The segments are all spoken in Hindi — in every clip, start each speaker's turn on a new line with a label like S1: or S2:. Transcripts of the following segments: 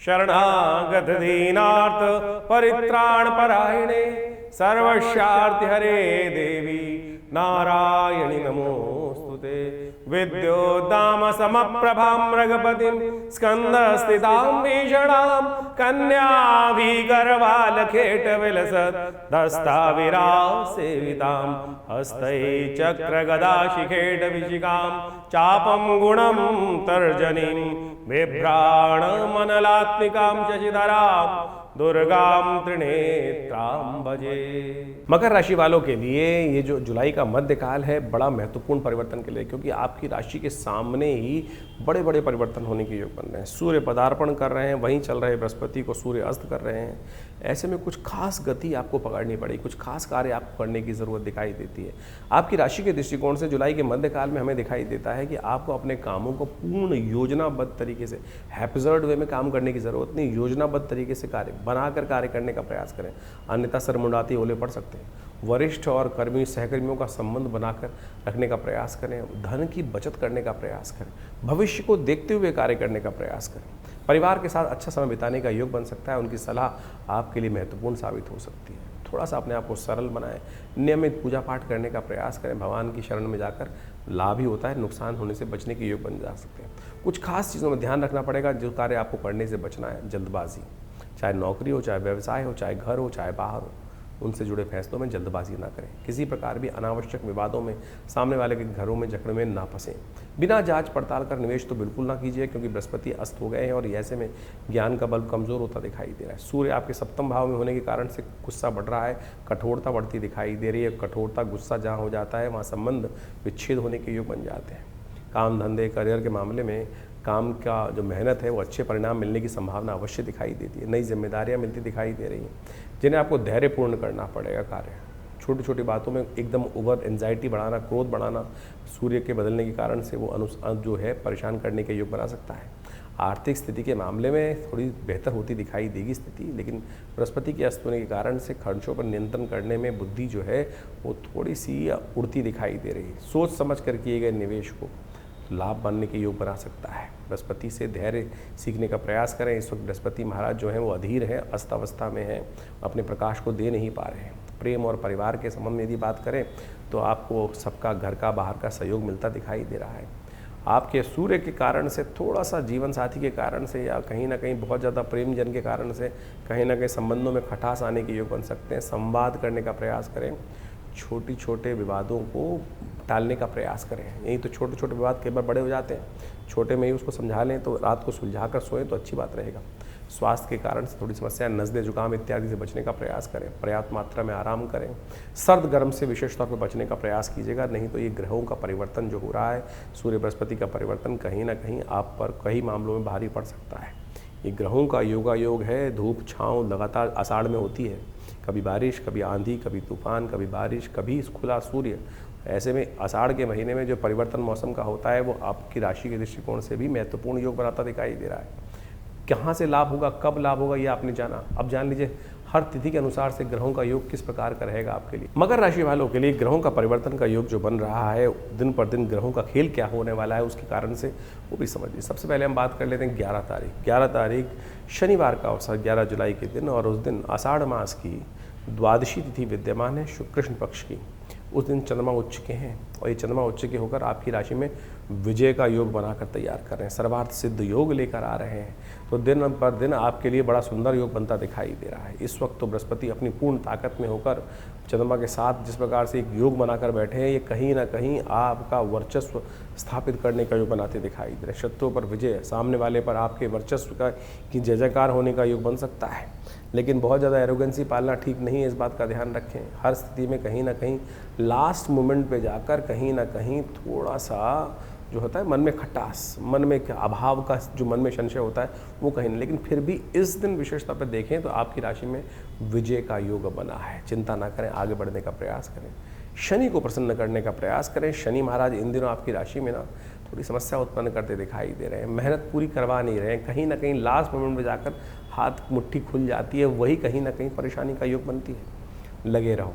S1: शरणागत दीनार्थ परित्राण परायणे सर्वस्यार्थ हरे देवी नारायणि नमोस्तुते। विद्योद्दाम समप्रभां मृगपतिं स्कंदस्थितां भीषणां कन्याभिगर्भालखेट विलसत् दस्ताविरासेवितां हस्तै चक्रगदाशिखेट विशिखां चापं गुणं तर्जनीं बिभ्राणमनलात्मिकां शशिधरां दुर्गाम त्रिनेत्रां भजे। मकर राशि वालों के लिए ये जो जुलाई का मध्यकाल है बड़ा महत्वपूर्ण परिवर्तन के लिए, क्योंकि आपकी राशि के सामने ही बड़े बड़े परिवर्तन होने के योग बन रहे हैं। सूर्य पदार्पण कर रहे हैं, वहीं चल रहे बृहस्पति को सूर्य अस्त कर रहे हैं। ऐसे में कुछ खास गति आपको पकड़नी पड़ेगी, कुछ खास कार्य आपको करने की ज़रूरत दिखाई देती है। आपकी राशि के दृष्टिकोण से जुलाई के मध्यकाल में हमें दिखाई देता है कि आपको अपने कामों को पूर्ण योजनाबद्ध तरीके से, हैप्पीजर्ड वे में काम करने की ज़रूरत नहीं, योजनाबद्ध तरीके से बनाकर कार्य करने का प्रयास करें, अन्यथा सरमुंडाती ओले पड़ सकते हैं। वरिष्ठ और कर्मी सहकर्मियों का संबंध बनाकर रखने का प्रयास करें, धन की बचत करने का प्रयास करें, भविष्य को देखते हुए कार्य करने का प्रयास करें। परिवार के साथ अच्छा समय बिताने का योग बन सकता है, उनकी सलाह आपके लिए महत्वपूर्ण साबित हो सकती है। थोड़ा सा अपने आप को सरल बनाएं, नियमित पूजा पाठ करने का प्रयास करें, भगवान की शरण में जाकर लाभ ही होता है, नुकसान होने से बचने के योग बन जा सकते हैं। कुछ खास चीज़ों में ध्यान रखना पड़ेगा, जो कार्य आपको करने से बचना है। जल्दबाजी, चाहे नौकरी हो, चाहे व्यवसाय हो, चाहे घर हो, चाहे बाहर हो, उनसे जुड़े फैसलों में जल्दबाजी ना करें। किसी प्रकार भी अनावश्यक विवादों में, सामने वाले के घरों में झगड़े में ना फंसें। बिना जांच पड़ताल कर निवेश तो बिल्कुल ना कीजिए, क्योंकि बृहस्पति अस्त हो गए हैं और ऐसे में ज्ञान का बल कमज़ोर होता दिखाई दे रहा है। सूर्य आपके सप्तम भाव में होने के कारण से गुस्सा बढ़ रहा है, कठोरता बढ़ती दिखाई दे रही है। कठोरता, गुस्सा जहाँ हो जाता है वहाँ संबंध विच्छेद होने के योग बन जाते हैं। काम धंधे, करियर के मामले में काम का जो मेहनत है वो अच्छे परिणाम मिलने की संभावना अवश्य दिखाई देती है। नई जिम्मेदारियां मिलती दिखाई दे रही हैं, जिन्हें आपको धैर्यपूर्ण करना पड़ेगा कार्य। छोटी छोटी बातों में एकदम ओवर एंजाइटी बढ़ाना, क्रोध बढ़ाना सूर्य के बदलने के कारण से वो जो है परेशान करने के योग बना सकता है। आर्थिक स्थिति के मामले में थोड़ी बेहतर होती दिखाई देगी स्थिति, लेकिन बृहस्पति के अस्त होने के कारण से खर्चों पर नियंत्रण करने में बुद्धि जो है वो थोड़ी सी उड़ती दिखाई दे रही है। सोच समझ कर किए गए निवेश को लाभ बनने के योग बना सकता है। बृहस्पति से धैर्य सीखने का प्रयास करें। इस वक्त बृहस्पति महाराज जो हैं वो अधीर हैं, अस्त अवस्था में हैं, अपने प्रकाश को दे नहीं पा रहे हैं। प्रेम और परिवार के संबंध में यदि बात करें तो आपको सबका, घर का, बाहर का सहयोग मिलता दिखाई दे रहा है। आपके सूर्य के कारण से थोड़ा सा जीवन साथी के कारण से, या कहीं ना कहीं बहुत ज़्यादा प्रेम जन के कारण से कहीं ना कहीं संबंधों में खटास आने के योग बन सकते हैं। संवाद करने का प्रयास करें, छोटे छोटे विवादों को टालने का प्रयास करें। यही तो छोटे छोटे विवाद कई बार बड़े हो जाते हैं, छोटे में ही उसको समझा लें तो रात को सुलझा कर सोएं तो अच्छी बात रहेगा। स्वास्थ्य के कारण से थोड़ी समस्या, नज़ले, जुकाम इत्यादि से बचने का प्रयास करें। पर्याप्त मात्रा में आराम करें। सर्द गर्म से विशेष तौर पर बचने का प्रयास कीजिएगा, नहीं तो ये ग्रहों का परिवर्तन जो हो रहा है, सूर्य बृहस्पति का परिवर्तन कहीं ना कहीं आप पर कई मामलों में भारी पड़ सकता है। ये ग्रहों का योगायोग है। धूप छाँव लगातार आषाढ़ में होती है, कभी बारिश, कभी आंधी, कभी तूफान, कभी बारिश, कभी खुला सूर्य। ऐसे में आषाढ़ के महीने में जो परिवर्तन मौसम का होता है वो आपकी राशि के दृष्टिकोण से भी महत्वपूर्ण योग बनाता दिखाई दे रहा है। कहाँ से लाभ होगा, कब लाभ होगा, ये आपने जाना। अब जान लीजिए हर तिथि के अनुसार से ग्रहों का योग किस प्रकार का रहेगा आपके लिए। मकर राशि वालों के लिए ग्रहों का परिवर्तन का योग जो बन रहा है, दिन पर दिन ग्रहों का खेल क्या होने वाला है उसके कारण से वो भी समझिए। सबसे पहले हम बात कर लेते हैं 11 तारीख शनिवार का अवसर, 11 जुलाई के दिन, और उस दिन आषाढ़ मास की द्वादशी तिथि विद्यमान है, शुक्ल कृष्ण पक्ष की। उस दिन चंद्रमा उच्च के हैं और ये चंद्रमा उच्च के होकर आपकी राशि में विजय का योग बनाकर तैयार कर रहे हैं, सर्वार्थ सिद्ध योग लेकर आ रहे हैं। तो दिन पर दिन आपके लिए बड़ा सुंदर योग बनता दिखाई दे रहा है। इस वक्त तो बृहस्पति अपनी पूर्ण ताकत में होकर चंद्रमा के साथ जिस प्रकार से एक योग बनाकर बैठे हैं, ये कहीं ना कहीं आपका वर्चस्व स्थापित करने का योग बनाते दिखाई दे रहे हैं। शत्रुओं पर विजय, सामने वाले पर आपके वर्चस्व का की जय जयकार होने का योग बन सकता है। लेकिन बहुत ज़्यादा एरोगेंसी पालना ठीक नहीं है, इस बात का ध्यान रखें। हर स्थिति में कहीं ना कहीं लास्ट मोमेंट पे जाकर कहीं ना कहीं थोड़ा सा जो होता है मन में खटास, मन में अभाव का जो मन में संशय होता है वो कहीं नहीं। लेकिन फिर भी इस दिन विशेष तौर पर देखें तो आपकी राशि में विजय का योग बना है। चिंता ना करें, आगे बढ़ने का प्रयास करें, शनि को प्रसन्न करने का प्रयास करें। शनि महाराज इन दिनों आपकी राशि में ना थोड़ी समस्या उत्पन्न करते दिखाई दे रहे हैं, मेहनत पूरी करवा नहीं रहे हैं। कहीं ना कहीं लास्ट मोमेंट में जाकर हाथ मुट्ठी खुल जाती है, वही कहीं ना कहीं परेशानी का योग बनती है। लगे रहो,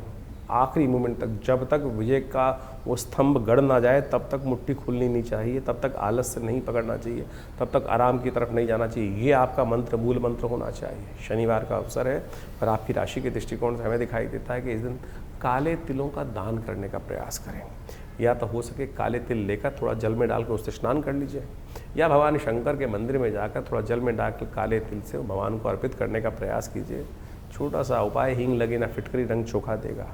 S1: आखिरी मोमेंट तक, जब तक विजय का वो स्तंभ गड़ ना जाए तब तक मुट्ठी खुलनी नहीं चाहिए, तब तक आलस से नहीं पकड़ना चाहिए, तब तक आराम की तरफ नहीं जाना चाहिए। ये आपका मंत्र, मूल मंत्र होना चाहिए। शनिवार का अवसर है और आपकी राशि के दृष्टिकोण से हमें दिखाई देता है कि इस दिन काले तिलों का दान करने का प्रयास करें। या तो हो सके काले तिल लेकर थोड़ा जल में डालकर उससे स्नान कर लीजिए, या भगवान शंकर के मंदिर में जाकर थोड़ा जल में डालकर काले तिल से भगवान को अर्पित करने का प्रयास कीजिए। छोटा सा उपाय, हींग लगे ना फिटकरी रंग चोखा देगा।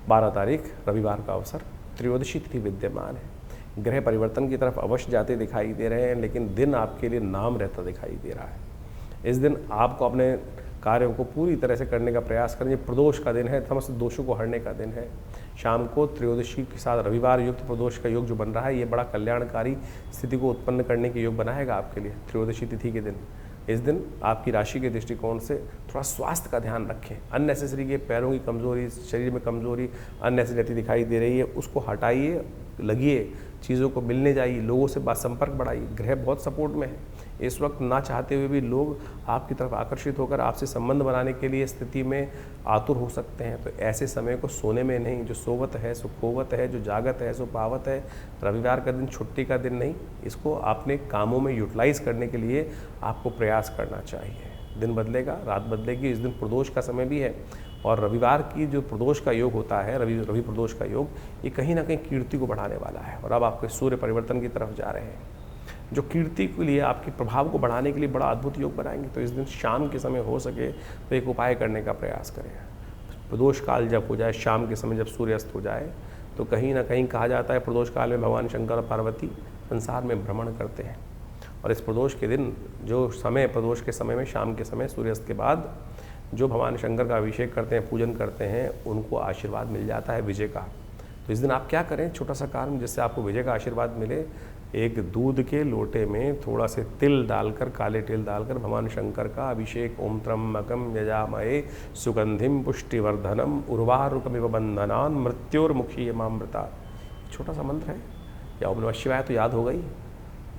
S1: 12 तारीख रविवार का अवसर, त्रयोदशी तिथि विद्यमान है। ग्रह परिवर्तन की तरफ अवश्य जाते दिखाई दे रहे हैं, लेकिन दिन आपके लिए नाम रहता दिखाई दे रहा है। इस दिन आपको अपने कार्यों को पूरी तरह से करने का प्रयास करें। ये प्रदोष का दिन है, समस्त दोषों को हरने का दिन है। शाम को त्रयोदशी के साथ रविवार युक्त प्रदोष का योग जो बन रहा है, ये बड़ा कल्याणकारी स्थिति को उत्पन्न करने के योग बनाएगा आपके लिए त्रयोदशी तिथि के दिन। इस दिन आपकी राशि के दृष्टिकोण से थोड़ा स्वास्थ्य का ध्यान रखें। अननेसेसरी के पैरों की कमजोरी, शरीर में कमजोरी अननेसेसरी दिखाई दे रही है, उसको हटाइए, लगिए, चीज़ों को मिलने जाइए, लोगों से बात संपर्क बढ़ाइए। ग्रह बहुत सपोर्ट में है। इस वक्त ना चाहते हुए भी लोग आपकी तरफ आकर्षित होकर आपसे संबंध बनाने के लिए स्थिति में आतुर हो सकते हैं। तो ऐसे समय को सोने में नहीं, जो सोवत है सो खोवत है, जो जागत है सो पावत है। रविवार का दिन छुट्टी का दिन नहीं, इसको अपने कामों में यूटिलाइज करने के लिए आपको प्रयास करना चाहिए। दिन बदलेगा, रात बदलेगी। इस दिन प्रदोष का समय भी है और रविवार की जो प्रदोष का योग होता है, रवि प्रदोष का योग, ये कहीं ना कहीं कीर्ति को बढ़ाने वाला है। और अब आपके सूर्य परिवर्तन की तरफ जा रहे हैं, जो कीर्ति के लिए, आपके प्रभाव को बढ़ाने के लिए बड़ा अद्भुत योग बनाएंगे। तो इस दिन शाम के समय हो सके तो एक उपाय करने का प्रयास करें। प्रदोष काल जब हो जाए, शाम के समय जब सूर्यास्त हो जाए, तो कहीं ना कहीं कहा जाता है प्रदोष काल में भगवान शंकर और पार्वती संसार में भ्रमण करते हैं। और इस प्रदोष के दिन, जो समय प्रदोष के समय में, शाम के समय सूर्यास्त के बाद जो भगवान शंकर का अभिषेक करते हैं, पूजन करते हैं, उनको आशीर्वाद मिल जाता है विजय का। तो इस दिन आप क्या करें, छोटा सा कार्य जिससे आपको विजय का आशीर्वाद मिले। एक दूध के लोटे में थोड़ा से तिल डालकर, काले तिल डालकर भगवान शंकर का अभिषेक। ओम त्र्यंबकम यजामहे सुगंधिम पुष्टिवर्धनम उर्वारुकमिव बंधनान मृत्योर्मुक्षीयमामृता। छोटा सा मंत्र है। या ओम नमः शिवाय तो याद होगा ही,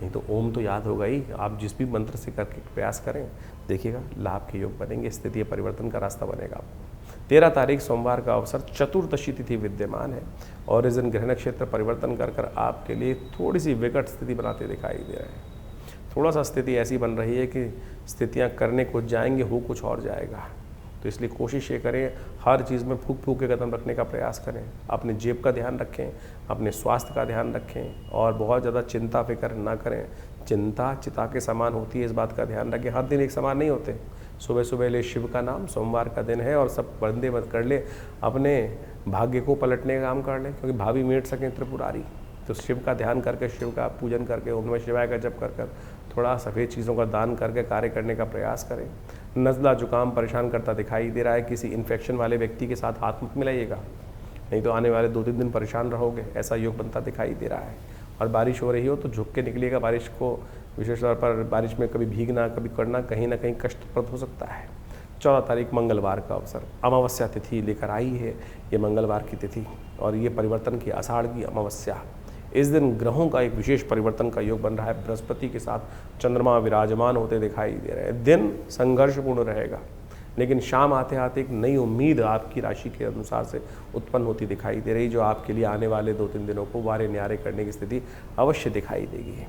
S1: नहीं तो ओम तो याद होगा ही। आप जिस भी मंत्र से करके प्रयास करें, देखिएगा लाभ के योग बनेंगे, स्थिति परिवर्तन का रास्ता बनेगा आपको। 13 तारीख सोमवार का अवसर, चतुर्दशी तिथि विद्यमान है और इस दिन ग्रह नक्षत्र परिवर्तन कर आपके लिए थोड़ी सी विकट स्थिति बनाते दिखाई दे रहे हैं। थोड़ा सा स्थिति ऐसी बन रही है कि स्थितियां करने कुछ जाएंगे, हो कुछ और जाएगा। तो इसलिए कोशिश ये करें, हर चीज़ में फूक फूक के कदम रखने का प्रयास करें। अपने जेब का ध्यान रखें, अपने स्वास्थ्य का ध्यान रखें और बहुत ज़्यादा चिंता फिक्र ना करें। चिंता चिता के समान होती है, इस बात का ध्यान रखें। हर दिन एक समान नहीं होते। सुबह सुबह ले शिव का नाम, सोमवार का दिन है और सब बंदे मत कर ले, अपने भाग्य को पलटने का काम कर ले, क्योंकि भाभी मेट सकें त्रिपुरारी। तो शिव का ध्यान करके, शिव का पूजन करके, ओम नमः शिवाय का जप कर थोड़ा सफ़ेद चीज़ों का दान करके कार्य करने का प्रयास करें। नज़ला जुकाम परेशान करता दिखाई दे रहा है, किसी इन्फेक्शन वाले व्यक्ति के साथ हाथ मत मिलाइएगा, नहीं तो आने वाले 2-3 दिन परेशान रहोगे, ऐसा योग बनता दिखाई दे रहा है। और बारिश हो रही हो तो झुक के निकलिएगा बारिश को, विशेष तौर पर बारिश में कभी भीगना, कभी करना कहीं ना कहीं कष्टप्रद हो सकता है। 14 तारीख मंगलवार का अवसर, अमावस्या तिथि लेकर आई है ये मंगलवार की तिथि और ये परिवर्तन की आषाढ़ की अमावस्या। इस दिन ग्रहों का एक विशेष परिवर्तन का योग बन रहा है। बृहस्पति के साथ चंद्रमा विराजमान होते दिखाई दे रहे हैं। दिन संघर्षपूर्ण रहेगा, लेकिन शाम आते आते एक नई उम्मीद आपकी राशि के अनुसार से उत्पन्न होती दिखाई दे रही, जो आपके लिए आने वाले 2-3 दिनों को वारे न्यारे करने की स्थिति अवश्य दिखाई देगी।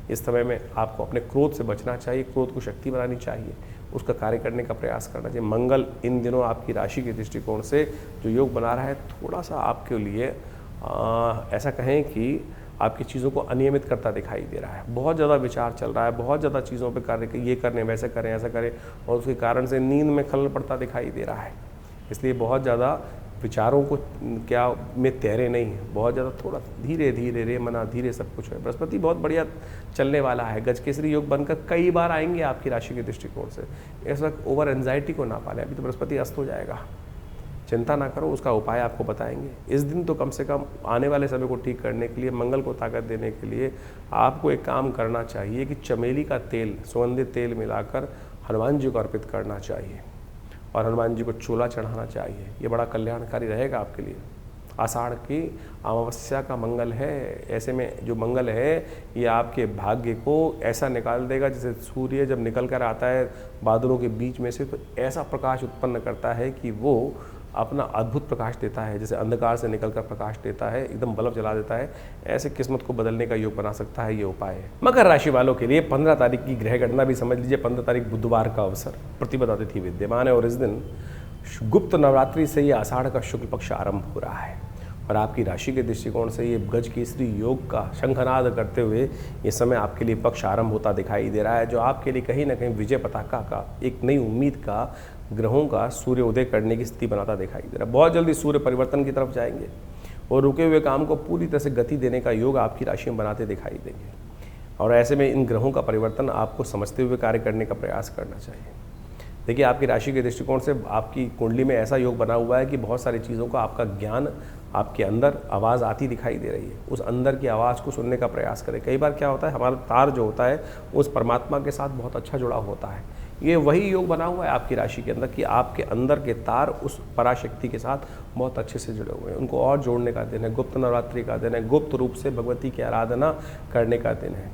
S1: इस समय में आपको अपने क्रोध से बचना चाहिए, क्रोध को शक्ति बनानी चाहिए, उसका कार्य करने का प्रयास करना चाहिए। मंगल इन दिनों आपकी राशि के दृष्टिकोण से जो योग बना रहा है, थोड़ा सा आपके लिए ऐसा कहें कि आपकी चीज़ों को अनियमित करता दिखाई दे रहा है। बहुत ज़्यादा विचार चल रहा है, बहुत ज़्यादा चीज़ों पे कार्य, ये करने, वैसे करें, ऐसा करें, और उसके कारण से नींद में खलल पड़ता दिखाई दे रहा है। इसलिए बहुत ज़्यादा विचारों को क्या में तैरे नहीं, बहुत ज़्यादा थोड़ा धीरे धीरे रे मना धीरे सब कुछ है। बृहस्पति बहुत बढ़िया चलने वाला है, गजकेसरी योग बनकर कई बार आएंगे आपकी राशि के दृष्टिकोण से। इस वक्त ओवर एंजाइटी को ना पालें, अभी तो बृहस्पति अस्त हो जाएगा, चिंता ना करो, उसका उपाय आपको बताएंगे। इस दिन तो कम से कम आने वाले समय को ठीक करने के लिए, मंगल को ताकत देने के लिए आपको एक काम करना चाहिए कि चमेली का तेल, सुगंधित तेल मिलाकर हनुमान जी को अर्पित करना चाहिए और हनुमान जी को चोला चढ़ाना चाहिए। ये बड़ा कल्याणकारी रहेगा आपके लिए। आषाढ़ की अमावस्या का मंगल है, ऐसे में जो मंगल है ये आपके भाग्य को ऐसा निकाल देगा जैसे सूर्य जब निकल कर आता है बादलों के बीच में से, तो ऐसा प्रकाश उत्पन्न करता है कि वो अपना अद्भुत प्रकाश देता है, जैसे अंधकार से निकलकर प्रकाश देता है, एकदम बल्ब जला देता है, ऐसे किस्मत को बदलने का योग बना सकता है ये उपाय है। मकर राशि वालों के लिए 15 तारीख की ग्रह गणना भी समझ लीजिए। 15 तारीख बुधवार का अवसर, प्रतिपदा तिथि विद्यमान है और इस दिन गुप्त नवरात्रि से ये आषाढ़ का शुक्ल पक्ष आरंभ हो रहा है और आपकी राशि के दृष्टिकोण से ये गज केसरी योग का शंखनाद करते हुए ये समय आपके लिए पक्ष आरंभ होता दिखाई दे रहा है, जो आपके लिए कहीं ना कहीं विजय पताका का, एक नई उम्मीद का, ग्रहों का सूर्य उदय करने की स्थिति बनाता दिखाई दे रहा है। बहुत जल्दी सूर्य परिवर्तन की तरफ जाएंगे और रुके हुए काम को पूरी तरह से गति देने का योग आपकी राशि में बनाते दिखाई देंगे और ऐसे में इन ग्रहों का परिवर्तन आपको समझते हुए कार्य करने का प्रयास करना चाहिए। देखिए, आपकी राशि के दृष्टिकोण से आपकी कुंडली में ऐसा योग बना हुआ है कि बहुत सारी चीज़ों का आपका ज्ञान, आपके अंदर आवाज़ आती दिखाई दे रही है। उस अंदर की आवाज़ को सुनने का प्रयास करें। कई बार क्या होता है, हमारा तार जो होता है उस परमात्मा के साथ बहुत अच्छा जुड़ाव होता है। ये वही योग बना हुआ है आपकी राशि के अंदर कि आपके अंदर के तार उस पराशक्ति के साथ बहुत अच्छे से जुड़े हुए हैं। उनको और जोड़ने का दिन है। गुप्त नवरात्रि का दिन है। गुप्त रूप से भगवती की आराधना करने का दिन है।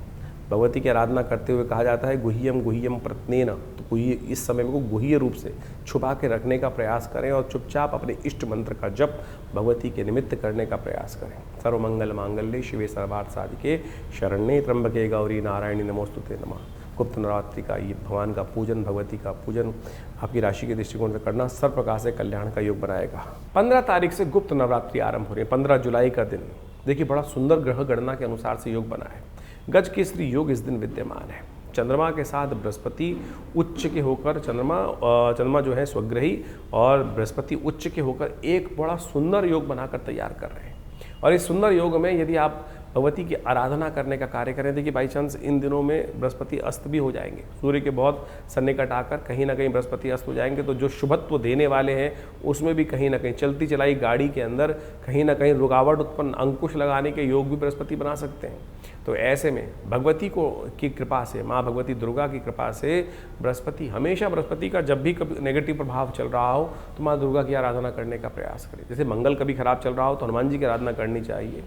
S1: भगवती की आराधना करते हुए कहा जाता है गुह्यम गुह्यम प्रत्नेन, तो गुह्य, इस समय को गुह्य रूप से छुपा के रखने का प्रयास करें और चुपचाप अपने इष्ट मंत्र का जप भगवती के निमित्त करने का प्रयास करें। सर्वमंगल मांगल्ये शिवे सर्वार्थ साधिके शरण्ये त्र्यंबके गौरी नारायणी नमोस्तुते नमः। गुप्त नवरात्रि का ये भगवान का पूजन, भगवती का पूजन आपकी राशि के दृष्टिकोण से करना सर्व प्रकार से कल्याण का योग बनाएगा। 15 तारीख से गुप्त नवरात्रि आरंभ हो रही है। 15 जुलाई का दिन, देखिए बड़ा सुंदर ग्रह गणना के अनुसार से योग बना है। गज केसरी योग इस दिन विद्यमान है। चंद्रमा के साथ बृहस्पति उच्च के होकर, चंद्रमा जो है स्वग्रही और बृहस्पति उच्च के होकर एक बड़ा सुंदर योग बनाकर तैयार कर रहे हैं। और इस सुंदर योग में यदि आप भगवती की आराधना करने का कार्य करें, देखिए बाई चांस इन दिनों में बृहस्पति अस्त भी हो जाएंगे। सूर्य के बहुत सन्निकट आकर कहीं ना कहीं बृहस्पति अस्त हो जाएंगे, तो जो शुभत्व देने वाले हैं उसमें भी कहीं ना कहीं चलती चलाई गाड़ी के अंदर कहीं ना कहीं रुकावट उत्पन्न, अंकुश लगाने के योग भी बृहस्पति बना सकते हैं। तो ऐसे में भगवती की कृपा से, माँ भगवती दुर्गा की कृपा से बृहस्पति, हमेशा बृहस्पति का जब भी कभी नेगेटिव प्रभाव चल रहा हो तो माँ दुर्गा की आराधना करने का प्रयास करें। जैसे मंगल कभी खराब चल रहा हो तो हनुमान जी की आराधना करनी चाहिए।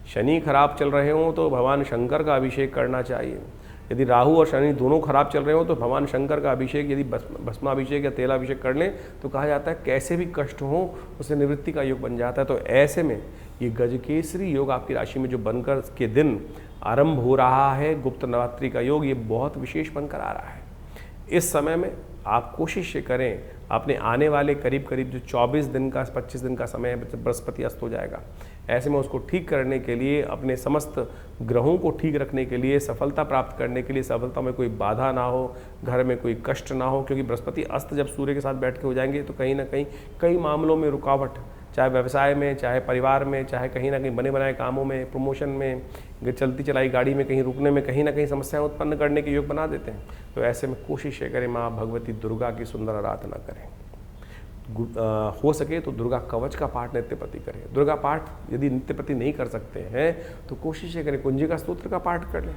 S1: शनि खराब चल रहे हों तो भगवान शंकर का अभिषेक करना चाहिए। यदि राहु और शनि दोनों खराब चल रहे हो तो भगवान शंकर का अभिषेक, यदि भस्माभिषेक या तेलाभिषेक कर लें तो कहा जाता है कैसे भी कष्ट हो उससे निवृत्ति का योग बन जाता है। तो ऐसे में ये गजकेसरी योग आपकी राशि में जो बनकर के दिन आरंभ हो रहा है, गुप्त नवरात्रि का योग, ये बहुत विशेष बनकर आ रहा है। इस समय में आप कोशिश करें, अपने आने वाले करीब करीब जो 24 दिन का 25 दिन का समय है, बृहस्पति अस्त हो जाएगा, ऐसे में उसको ठीक करने के लिए, अपने समस्त ग्रहों को ठीक रखने के लिए, सफलता प्राप्त करने के लिए, सफलता में कोई बाधा ना हो, घर में कोई कष्ट ना हो, क्योंकि बृहस्पति अस्त जब सूर्य के साथ बैठ के हो जाएंगे तो कहीं ना कहीं कई मामलों में रुकावट, चाहे व्यवसाय में, चाहे परिवार में, चाहे कहीं ना कहीं बने बनाए कामों में, प्रमोशन में, चलती चलाई गाड़ी में कहीं रुकने में कहीं ना कहीं समस्याएं उत्पन्न करने के योग बना देते हैं। तो ऐसे में कोशिश करें माँ भगवती दुर्गा की सुंदर आराधना करें। हो सके तो दुर्गा कवच का पाठ नित्य प्रति करें। दुर्गा पाठ यदि नित्य प्रति नहीं कर सकते हैं तो कोशिश करें कुंजिका स्तोत्र का पाठ कर लें।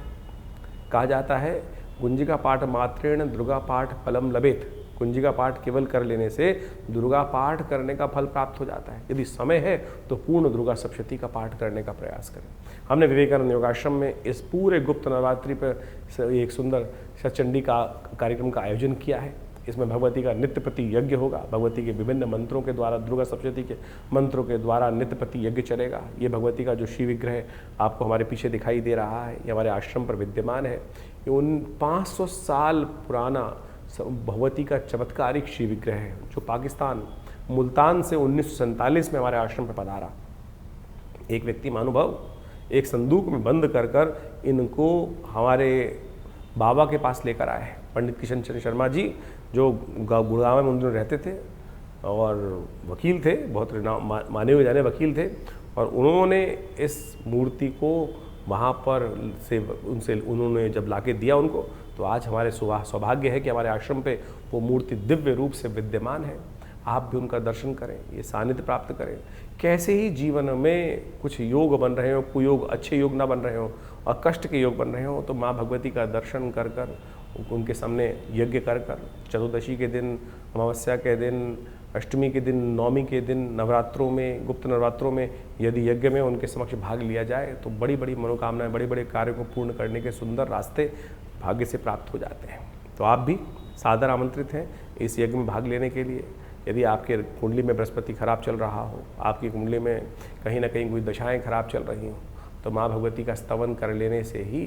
S1: कहा जाता है कुंजिका पाठ मात्रेण दुर्गा पाठ फलम लभेत। कुंजिका पाठ केवल कर लेने से दुर्गा पाठ करने का फल प्राप्त हो जाता है। यदि समय है तो पूर्ण दुर्गा सप्तशती का पाठ करने का प्रयास करें। हमने विवेकानंद योगाश्रम में इस पूरे गुप्त नवरात्रि पर एक सुंदर सचंडी का कार्यक्रम का आयोजन किया है। इसमें भगवती का नित्य प्रति यज्ञ होगा। भगवती के विभिन्न मंत्रों के द्वारा, दुर्गा सप्तशती के मंत्रों के द्वारा नित्य प्रति यज्ञ चलेगा। ये भगवती का जो श्री विग्रह आपको हमारे पीछे दिखाई दे रहा है, ये हमारे आश्रम पर विद्यमान है। ये उन 500 साल पुराना भगवती का चमत्कारिक श्री विग्रह है जो पाकिस्तान मुल्तान से 1947 में हमारे आश्रम पर पधारा। एक व्यक्ति महानुभाव एक संदूक में बंद कर कर इनको हमारे बाबा के पास लेकर आए हैं। पंडित किशन चंद्र शर्मा जी जो गुड़गांव में उन दिनों रहते थे और वकील थे, बहुत माने हुए जाने वकील थे, और उन्होंने इस मूर्ति को वहाँ पर से उन्होंने जब लाके दिया उनको, तो आज हमारे सौभाग्य है कि हमारे आश्रम पे वो मूर्ति दिव्य रूप से विद्यमान है। आप भी उनका दर्शन करें, ये सानिध्य प्राप्त करें। कैसे ही जीवन में कुछ योग बन रहे हो, कुयोग, अच्छे योग ना बन रहे हो और कष्ट के योग बन रहे हो, तो माँ भगवती का दर्शन कर कर, उनके सामने यज्ञ कर कर, चतुर्दशी के दिन, अमावस्या के दिन, अष्टमी के दिन, नवमी के दिन, नवरात्रों में, गुप्त नवरात्रों में यदि यज्ञ में उनके समक्ष भाग लिया जाए तो बड़ी बड़ी मनोकामनाएं, बड़े बड़े कार्यों को पूर्ण करने के सुंदर रास्ते भाग्य से प्राप्त हो जाते हैं। तो आप भी सादर आमंत्रित हैं इस यज्ञ में भाग लेने के लिए। यदि आपके कुंडली में बृहस्पति खराब चल रहा हो, आपकी कुंडली में कहीं ना कहीं कोई दशाएं खराब चल रही हों, तो माँ भगवती का स्तवन कर लेने से ही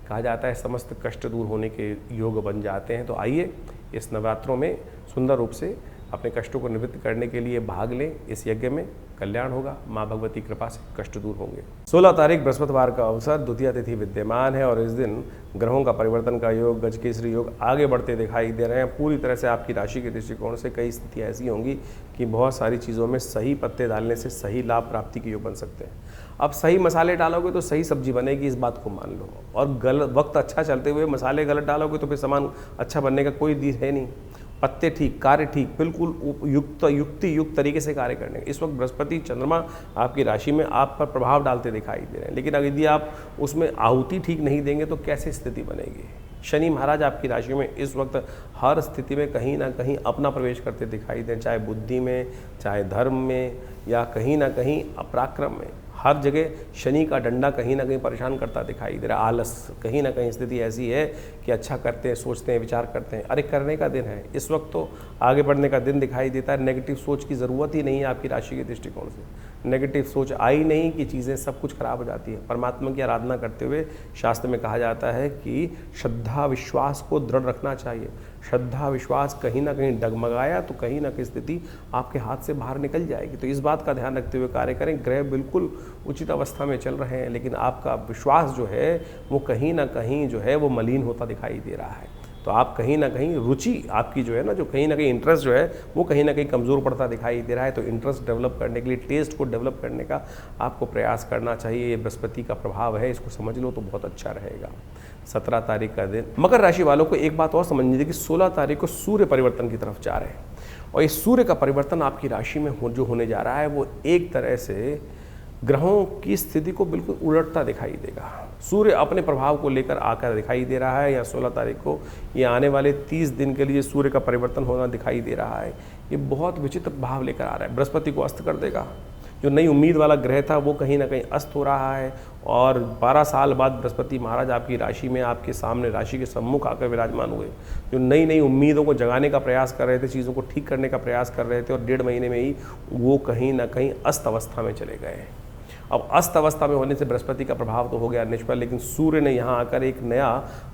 S1: कहा जाता है समस्त कष्ट दूर होने के योग बन जाते हैं। तो आइए इस नवरात्रों में सुंदर रूप से अपने कष्टों को निवृत्त करने के लिए भाग लें इस यज्ञ में। कल्याण होगा, माँ भगवती कृपा से कष्ट दूर होंगे। 16 तारीख बृहस्पतिवार का अवसर, द्वितीय तिथि विद्यमान है और इस दिन ग्रहों का परिवर्तन का योग, गजकेसरी योग आगे बढ़ते दिखाई दे रहे हैं। पूरी तरह से आपकी राशि के दृष्टिकोण से कई स्थितियाँ ऐसी होंगी कि बहुत सारी चीज़ों में सही पत्ते डालने से सही लाभ प्राप्ति के योग बन सकते हैं। अब सही मसाले डालोगे तो सही सब्जी बनेगी, इस बात को मान लो। और गलत वक्त अच्छा चलते हुए मसाले गलत डालोगे तो फिर सामान अच्छा बनने का कोई दी है नहीं। पत्ते ठीक, कार्य ठीक, बिल्कुल युक्ति युक्त तरीके से कार्य करने। इस वक्त बृहस्पति चंद्रमा आपकी राशि में आप पर प्रभाव डालते दिखाई दे रहे हैं, लेकिन यदि आप उसमें आहुति ठीक नहीं देंगे तो कैसे स्थिति बनेगी। शनि महाराज आपकी राशि में इस वक्त हर स्थिति में कहीं ना कहीं अपना प्रवेश करते दिखाई दें, चाहे बुद्धि में, चाहे धर्म में, या कहीं ना कहीं पराक्रम में। हर जगह शनि का डंडा कहीं ना कहीं परेशान करता दिखाई दे रहा है। आलस, कहीं ना कहीं स्थिति ऐसी है कि अच्छा करते हैं, सोचते हैं, विचार करते हैं, अरे करने का दिन है। इस वक्त तो आगे बढ़ने का दिन दिखाई देता है। नेगेटिव सोच की ज़रूरत ही नहीं है आपकी राशि के दृष्टिकोण से। नेगेटिव सोच आई नहीं कि चीज़ें सब कुछ खराब हो जाती है। परमात्मा की आराधना करते हुए शास्त्र में कहा जाता है कि श्रद्धा विश्वास को दृढ़ रखना चाहिए। श्रद्धा विश्वास कहीं ना कहीं डगमगाया तो कहीं ना कहीं स्थिति आपके हाथ से बाहर निकल जाएगी। तो इस बात का ध्यान रखते हुए कार्य करें। ग्रह बिल्कुल उचित अवस्था में चल रहे हैं, लेकिन आपका विश्वास जो है वो कहीं ना कहीं जो है वो मलिन होता दिखाई दे रहा है। तो आप कहीं ना कहीं रुचि आपकी जो है ना, जो कहीं ना कहीं इंटरेस्ट जो है वो कहीं ना कहीं कमज़ोर पड़ता दिखाई दे रहा है। तो इंटरेस्ट डेवलप करने के लिए, टेस्ट को डेवलप करने का आपको प्रयास करना चाहिए। ये बृहस्पति का प्रभाव है, इसको समझ लो तो बहुत अच्छा रहेगा। 17 तारीख का दिन। मकर राशि वालों को एक बात और समझनी थी कि 16 तारीख को सूर्य परिवर्तन की तरफ जा रहे हैं, और इस सूर्य का परिवर्तन आपकी राशि में जो होने जा रहा है वो एक तरह से ग्रहों की स्थिति को बिल्कुल उलटता दिखाई देगा। सूर्य अपने प्रभाव को लेकर आकर दिखाई दे रहा है। या 16 तारीख को ये आने वाले 30 दिन के लिए सूर्य का परिवर्तन होना दिखाई दे रहा है। ये बहुत विचित्र भाव लेकर आ रहा है। बृहस्पति को अस्त कर देगा। जो नई उम्मीद वाला ग्रह था वो कहीं ना कहीं अस्त हो रहा है, और 12 साल बाद बृहस्पति महाराज आपकी राशि में, आपके सामने राशि के सम्मुख आकर विराजमान हुए। जो नई नई उम्मीदों को जगाने का प्रयास कर रहे थे, चीज़ों को ठीक करने का प्रयास कर रहे थे, और 1.5 महीने में ही वो कहीं ना कहीं अस्त अवस्था में चले गए। अब अस्त अवस्था में होने से बृहस्पति का प्रभाव तो हो गया निष्फल, लेकिन सूर्य ने यहाँ आकर एक नया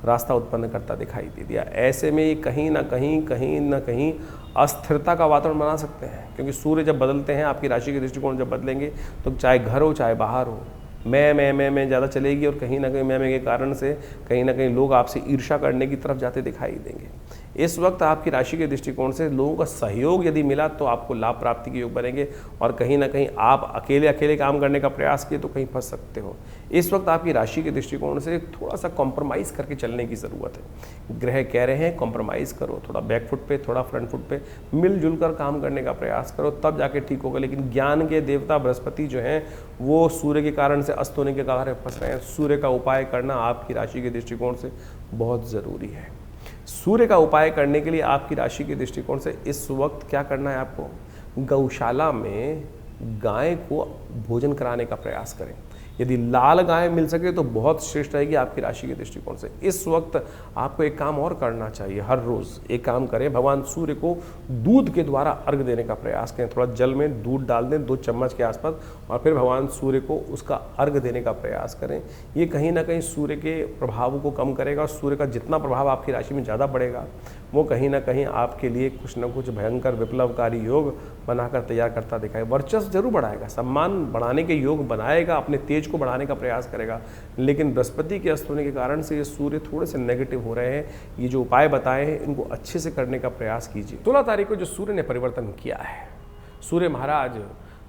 S1: रास्ता उत्पन्न करता दिखाई दे दिया। ऐसे में कहीं ना कहीं अस्थिरता का वातावरण बना सकते हैं, क्योंकि सूर्य जब बदलते हैं, आपकी राशि के दृष्टिकोण जब बदलेंगे, तो चाहे घर हो चाहे बाहर हो, मैं ज़्यादा चलेगी, और कहीं ना कहीं मैं के कारण से कहीं ना कहीं लोग आपसे ईर्ष्या करने की तरफ जाते दिखाई देंगे। इस वक्त आपकी राशि के दृष्टिकोण से लोगों का सहयोग यदि मिला तो आपको लाभ प्राप्ति के योग बनेंगे, और कहीं ना कहीं आप अकेले काम करने का प्रयास किए तो कहीं फंस सकते हो। इस वक्त आपकी राशि के दृष्टिकोण से थोड़ा सा कॉम्प्रोमाइज़ करके चलने की ज़रूरत है। ग्रह कह रहे हैं कॉम्प्रोमाइज़ करो, थोड़ा बैक फुट पे, थोड़ा फ्रंट फुट पे मिलजुल कर काम करने का प्रयास करो, तब जाके ठीक होगा। लेकिन ज्ञान के देवता बृहस्पति जो हैं वो सूर्य के कारण से अस्त होने के कारण फंस रहे हैं। सूर्य का उपाय करना आपकी राशि के दृष्टिकोण से बहुत ज़रूरी है। सूर्य का उपाय करने के लिए आपकी राशि के दृष्टिकोण से इस वक्त क्या करना है आपको? गौशाला में गाय को भोजन कराने का प्रयास करें। यदि लाल गाय मिल सके तो बहुत श्रेष्ठ रहेगी आपकी राशि के दृष्टिकोण से। इस वक्त आपको एक काम और करना चाहिए। हर रोज़ एक काम करें, भगवान सूर्य को दूध के द्वारा अर्घ देने का प्रयास करें। थोड़ा जल में दूध डाल दें 2 चम्मच के आसपास, और फिर भगवान सूर्य को उसका अर्घ देने का प्रयास करें। ये कहीं ना कहीं सूर्य के प्रभाव को कम करेगा, और सूर्य का जितना प्रभाव आपकी राशि में ज़्यादा बढ़ेगा वो कहीं ना कहीं आपके लिए कुछ न कुछ भयंकर विप्लवकारी योग बनाकर तैयार करता दिखाए। वर्चस्व जरूर बढ़ाएगा, सम्मान बढ़ाने के योग बनाएगा, अपने तेज को बढ़ाने का प्रयास करेगा। लेकिन बृहस्पति के अस्त होने के कारण से ये सूर्य थोड़े से नेगेटिव हो रहे हैं। ये जो उपाय बताए हैं इनको अच्छे से करने का प्रयास कीजिए। 16 तारीख को जो सूर्य ने परिवर्तन किया है, सूर्य महाराज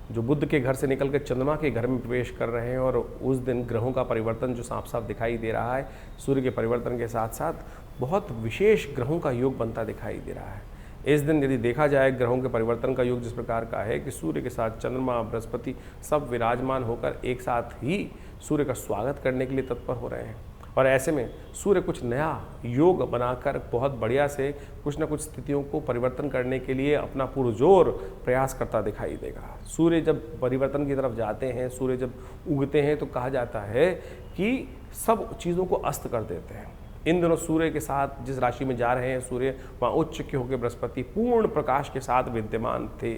S1: जो बुध के घर से निकल कर चंद्रमा के घर में प्रवेश कर रहे हैं, और उस दिन ग्रहों का परिवर्तन जो साफ साफ दिखाई दे रहा है, सूर्य के परिवर्तन के साथ साथ बहुत विशेष ग्रहों का योग बनता दिखाई दे रहा है। इस दिन यदि देखा जाए ग्रहों के परिवर्तन का योग जिस प्रकार का है कि सूर्य के साथ चंद्रमा, बृहस्पति सब विराजमान होकर एक साथ ही सूर्य का स्वागत करने के लिए तत्पर हो रहे हैं, और ऐसे में सूर्य कुछ नया योग बनाकर बहुत बढ़िया से कुछ न कुछ स्थितियों को परिवर्तन करने के लिए अपना पुरजोर प्रयास करता दिखाई देगा। सूर्य जब परिवर्तन की तरफ जाते हैं, सूर्य जब उगते हैं, तो कहा जाता है कि सब चीज़ों को अस्त कर देते हैं। इन दिनों सूर्य के साथ जिस राशि में जा रहे हैं सूर्य, वहाँ उच्च के होकर बृहस्पति पूर्ण प्रकाश के साथ विद्यमान थे,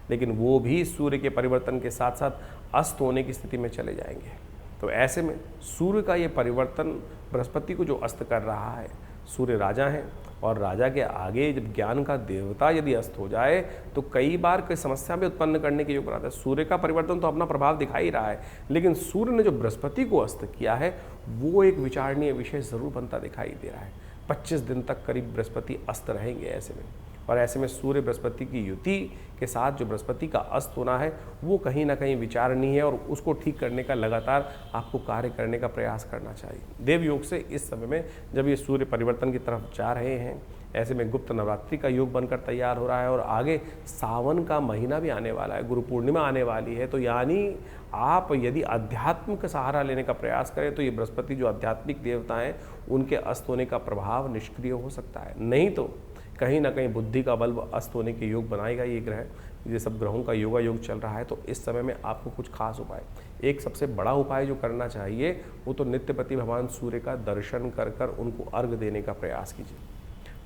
S1: लेकिन वो भी सूर्य के परिवर्तन के साथ साथ अस्त होने की स्थिति में चले जाएंगे। तो ऐसे में सूर्य का ये परिवर्तन बृहस्पति को जो अस्त कर रहा है, सूर्य राजा हैं और राजा के आगे जब ज्ञान का देवता यदि अस्त हो जाए तो कई बार कोई समस्या भी उत्पन्न करने के योग बनाता है। सूर्य का परिवर्तन तो अपना प्रभाव दिखा ही रहा है, लेकिन सूर्य ने जो बृहस्पति को अस्त किया है वो एक विचारणीय विषय जरूर बनता दिखाई दे रहा है। 25 दिन तक करीब बृहस्पति अस्त रहेंगे ऐसे में, और ऐसे में सूर्य बृहस्पति की युति के साथ जो बृहस्पति का अस्त होना है वो कहीं ना कहीं विचारणीय है, और उसको ठीक करने का लगातार आपको कार्य करने का प्रयास करना चाहिए। देव योग से इस समय में जब ये सूर्य परिवर्तन की तरफ जा रहे हैं, ऐसे में गुप्त नवरात्रि का योग बनकर तैयार हो रहा है और आगे सावन का महीना भी आने वाला है, गुरु पूर्णिमा आने वाली है। तो यानी आप यदि अध्यात्म का सहारा लेने का प्रयास करें तो ये बृहस्पति जो आध्यात्मिक देवता हैं उनके अस्त होने का प्रभाव निष्क्रिय हो सकता है, नहीं तो कहीं ना कहीं बुद्धि का बल्ब अस्त होने के योग बनाएगा ये ग्रह। ये सब ग्रहों का योगा योग चल रहा है, तो इस समय में आपको कुछ खास उपाय, एक सबसे बड़ा उपाय जो करना चाहिए वो तो नित्यपति भगवान सूर्य का दर्शन कर कर उनको अर्घ देने का प्रयास कीजिए।